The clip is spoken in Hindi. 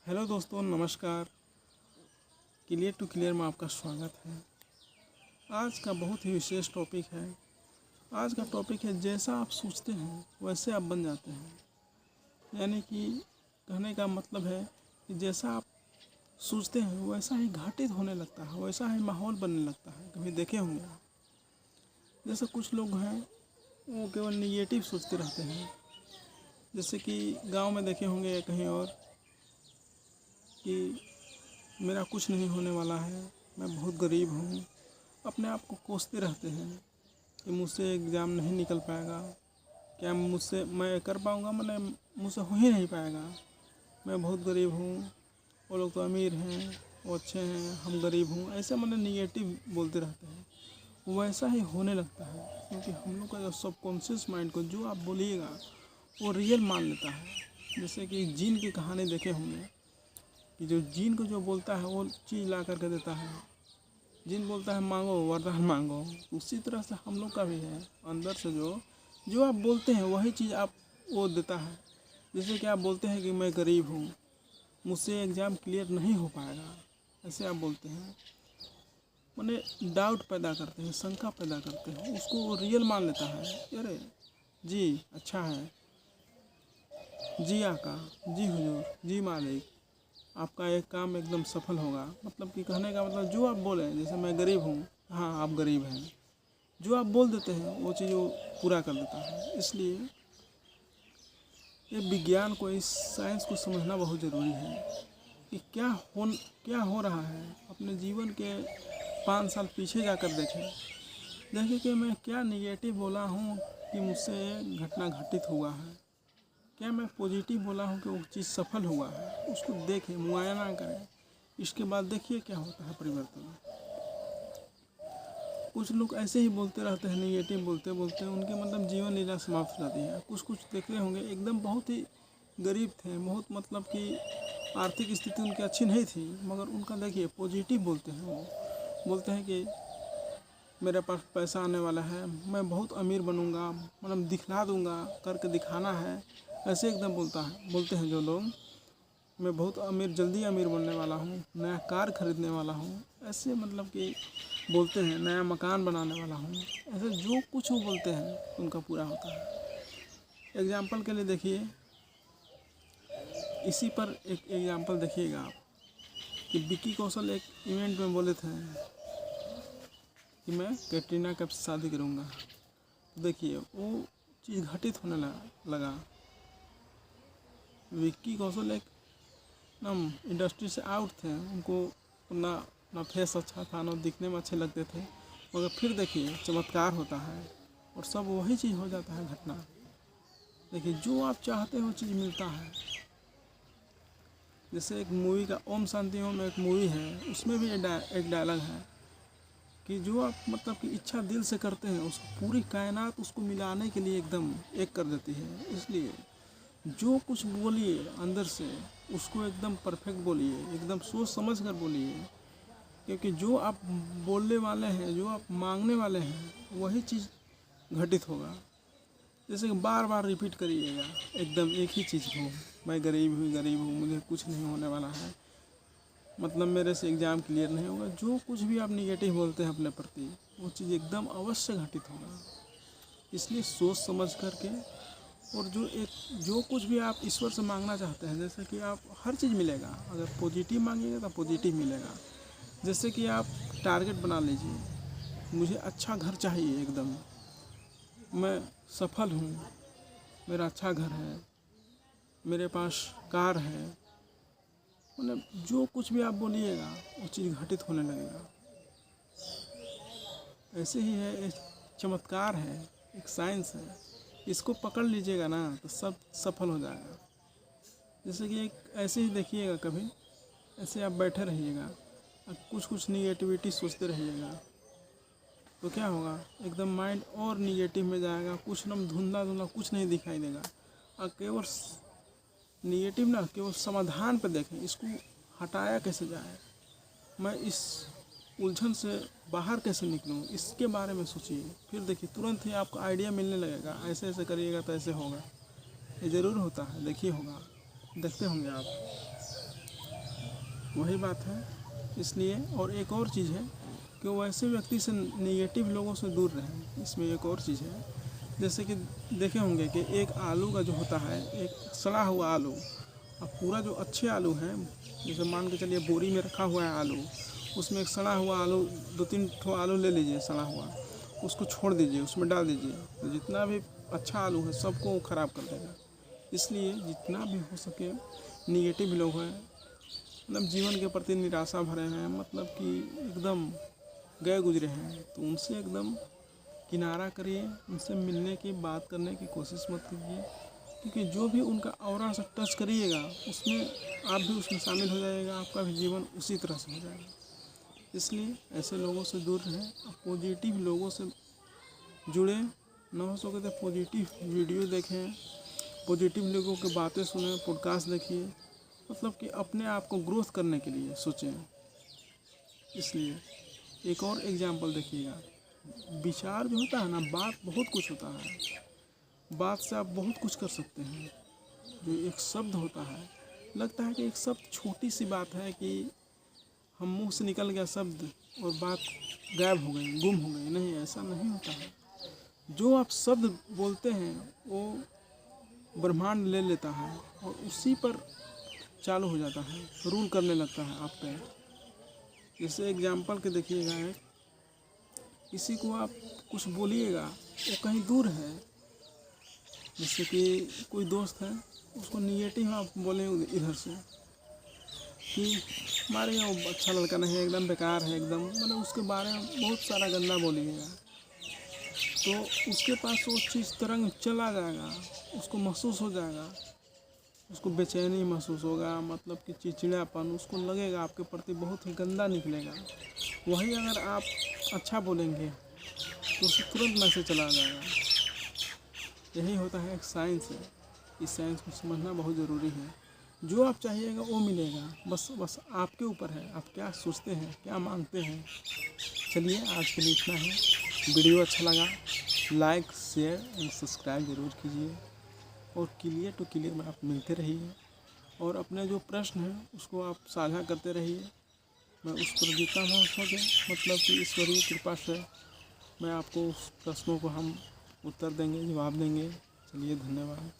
हेलो दोस्तों, नमस्कार। क्लियर टू क्लियर में आपका स्वागत है। आज का बहुत ही विशेष टॉपिक है। आज का टॉपिक है जैसा आप सोचते हैं वैसे आप बन जाते हैं। यानी कि कहने का मतलब है कि जैसा आप सोचते हैं वैसा ही घटित होने लगता है, वैसा ही माहौल बनने लगता है। कभी देखे होंगे आप, जैसे कुछ लोग हैं वो केवल निगेटिव सोचते रहते हैं। जैसे कि गांव में देखे होंगे या कहीं और कि मेरा कुछ नहीं होने वाला है, मैं बहुत गरीब हूँ। अपने आप को कोसते रहते हैं कि मुझसे एग्ज़ाम नहीं निकल पाएगा, क्या मैं कर पाऊँगा, मैंने मुझसे हो ही नहीं पाएगा, मैं बहुत गरीब हूँ, वो लोग तो अमीर हैं, वो अच्छे हैं, हम गरीब हूँ। ऐसे मैंने निगेटिव बोलते रहते हैं। वैसा ही होने लगता है क्योंकि हम लोग का जो सबकॉन्शियस माइंड को जो आप बोलिएगा वो रियल मान लेता है। जैसे कि जीन की कहानी देखे होंगे कि जो जीन को जो बोलता है वो चीज़ ला करके देता है। जीन बोलता है मांगो वरदान मांगो, उसी तरह से हम लोग का भी है। अंदर से जो आप बोलते हैं वही चीज़ आप वो देता है। जैसे कि आप बोलते हैं कि मैं गरीब हूँ, मुझसे एग्ज़ाम क्लियर नहीं हो पाएगा, ऐसे आप बोलते हैं, माने डाउट पैदा करते हैं, शंका पैदा करते हैं, उसको वो रियल मान लेता है। अरे जी अच्छा है, जी आका, जी हुजूर, जी मालिक, आपका एक काम एकदम सफल होगा। मतलब कि कहने का मतलब जो आप बोले, जैसे मैं गरीब हूँ, हाँ आप गरीब हैं, जो आप बोल देते हैं वो चीज़ वो पूरा कर देता है। इसलिए ये विज्ञान को, इस साइंस को समझना बहुत ज़रूरी है कि क्या हो रहा है। अपने जीवन के 5 साल पीछे जाकर देखें कि मैं क्या निगेटिव बोला हूँ कि मुझसे ये घटना घटित हुआ है, क्या मैं पॉजिटिव बोला हूँ कि वो चीज़ सफल हुआ है। उसको देखें, मुआयना करें, इसके बाद देखिए क्या होता है परिवर्तन। कुछ लोग ऐसे ही बोलते रहते हैं, निगेटिव बोलते बोलते उनकी मतलब जीवन लीला समाप्त हो जाती है। कुछ देख रहे होंगे एकदम बहुत ही गरीब थे, बहुत मतलब कि आर्थिक स्थिति उनकी अच्छी नहीं थी, मगर उनका देखिए पॉजिटिव बोलते हैं। वो बोलते हैं कि मेरे पास पैसा आने वाला है, मैं बहुत अमीर बनूंगा, मतलब दिखला दूंगा, करके दिखाना है, ऐसे एकदम बोलते हैं जो लोग, मैं बहुत अमीर, जल्दी अमीर बनने वाला हूँ, नया कार खरीदने वाला हूँ, ऐसे मतलब कि बोलते हैं, नया मकान बनाने वाला हूँ। ऐसे जो कुछ वो बोलते हैं उनका पूरा होता है। एग्जाम्पल के लिए देखिए, इसी पर एक एग्जाम्पल देखिएगा आप कि विक्की कौशल एक इवेंट में बोले थे कि मैं कैटरीना कैफ से शादी करूँगा। तो देखिए वो चीज़ घटित होने लगा। विक्की कौशल एक नम इंडस्ट्री से आउट थे, उनको ना फेस अच्छा था, ना दिखने में अच्छे लगते थे, मगर फिर देखिए चमत्कार होता है और सब वही चीज़ हो जाता है घटना। देखिए जो आप चाहते हो चीज़ मिलता है। जैसे एक मूवी का ओम शांति ओम एक मूवी है, उसमें भी एक डायलॉग है कि जो आप मतलब कि इच्छा दिल से करते हैं उसको पूरी कायनात उसको मिलाने के लिए एकदम एक कर देती है। इसलिए जो कुछ बोलिए अंदर से उसको एकदम परफेक्ट बोलिए, एकदम सोच समझ कर बोलिए, क्योंकि जो आप बोलने वाले हैं, जो आप मांगने वाले हैं, वही चीज़ घटित होगा। जैसे कि बार बार रिपीट करिएगा एकदम एक ही चीज़ को, मैं गरीब हूँ, मुझे कुछ नहीं होने वाला है, मतलब मेरे से एग्ज़ाम क्लियर नहीं होगा। जो कुछ भी आप निगेटिव बोलते हैं अपने प्रति, वो चीज़ एकदम अवश्य घटित होगा। इसलिए सोच समझ करके, और जो कुछ भी आप ईश्वर से मांगना चाहते हैं, जैसे कि आप हर चीज़ मिलेगा। अगर पॉजिटिव मांगेंगे तो पॉजिटिव मिलेगा। जैसे कि आप टारगेट बना लीजिए, मुझे अच्छा घर चाहिए, एकदम मैं सफल हूँ, मेरा अच्छा घर है, मेरे पास कार है, मतलब जो कुछ भी आप बोलिएगा वो चीज़ घटित होने लगेगा। ऐसे ही है, एक चमत्कार है, एक साइंस है, इसको पकड़ लीजिएगा ना तो सब सफल हो जाएगा। जैसे कि एक ऐसे ही देखिएगा, कभी ऐसे आप बैठे रहिएगा और कुछ निगेटिविटी सोचते रहिएगा तो क्या होगा, एकदम माइंड और निगेटिव में जाएगा, कुछ ना धुंधला कुछ नहीं दिखाई देगा। और केवल निगेटिव ना, केवल समाधान पर देखें, इसको हटाया कैसे जाए, मैं इस उलझन से बाहर कैसे निकलूँ, इसके बारे में सोचिए। फिर देखिए तुरंत ही आपको आइडिया मिलने लगेगा, ऐसे ऐसे करिएगा तो ऐसे होगा। ये ज़रूर होता है, देखिए होगा, देखते होंगे आप। वही बात है। इसलिए और एक और चीज़ है कि वैसे व्यक्ति से, नेगेटिव लोगों से दूर रहें। इसमें एक और चीज़ है, जैसे कि देखे होंगे कि एक आलू का जो होता है, एक सड़ा हुआ आलू, अब पूरा जो अच्छे आलू हैं, जैसे मान के चलिए बोरी में रखा हुआ है आलू, उसमें एक सड़ा हुआ आलू, 2-3 ठो आलू ले लीजिए सड़ा हुआ, उसको छोड़ दीजिए, उसमें डाल दीजिए, तो जितना भी अच्छा आलू है सबको वो ख़राब कर देगा। इसलिए जितना भी हो सके, निगेटिव लोग हैं, मतलब जीवन के प्रति निराशा भरे हैं, मतलब कि एकदम गए गुजरे हैं, तो उनसे एकदम किनारा करिए। उनसे मिलने की, बात करने की कोशिश मत कीजिए, क्योंकि जो भी उनका ऑरा से टच करिएगा, उसमें आप भी उसमें शामिल हो जाइएगा, आपका भी जीवन उसी तरह से हो जाएगा। इसलिए ऐसे लोगों से दूर रहें, पॉजिटिव लोगों से जुड़े, न हो सके तो पॉजिटिव वीडियो देखें, पॉजिटिव लोगों की बातें सुनें, पॉडकास्ट देखिए, मतलब कि अपने आप को ग्रोथ करने के लिए सोचें। इसलिए एक और एग्जाम्पल देखिएगा, विचार जो होता है ना, बात बहुत कुछ होता है, बात से आप बहुत कुछ कर सकते हैं। जो एक शब्द होता है, लगता है कि एक शब्द छोटी सी बात है कि हम मुंह से निकल गया शब्द और बात गायब हो गई, गुम हो गई। नहीं, ऐसा नहीं होता है। जो आप शब्द बोलते हैं वो ब्रह्मांड ले लेता है और उसी पर चालू हो जाता है, रूल करने लगता है आप पे। जैसे एग्जाम्पल के देखिएगा, एक किसी को आप कुछ बोलिएगा, वो कहीं दूर है, जैसे कि कोई दोस्त है, उसको निगेटिव आप बोलें इधर से कि हमारे यहाँ वो अच्छा लड़का नहीं है, एकदम बेकार है, एकदम मतलब उसके बारे में बहुत सारा गंदा बोलिएगा, तो उसके पास वो चीज़ तरंग चला जाएगा, उसको महसूस हो जाएगा, उसको बेचैनी महसूस होगा, मतलब कि चिड़चिड़ापन, उसको लगेगा आपके प्रति बहुत ही गंदा निकलेगा। वही अगर आप अच्छा बोलेंगे तो उसे तुरंत मैसेज चला जाएगा। यही होता है, एक साइंस है। इस साइंस को समझना बहुत ज़रूरी है। जो आप चाहिएगा वो मिलेगा, बस आपके ऊपर है, आप क्या सोचते हैं, क्या मांगते हैं। चलिए, आज के लिए इतना है। वीडियो अच्छा लगा, लाइक, शेयर एंड सब्सक्राइब ज़रूर कीजिए, और क्लियर टू क्लियर में आप मिलते रहिए, और अपने जो प्रश्न हैं उसको आप साझा करते रहिए। मैं उस पर जितना हो सके, मतलब कि ईश्वरीय कृपा से मैं आपको उस प्रश्नों को हम उत्तर देंगे, जवाब देंगे। चलिए, धन्यवाद।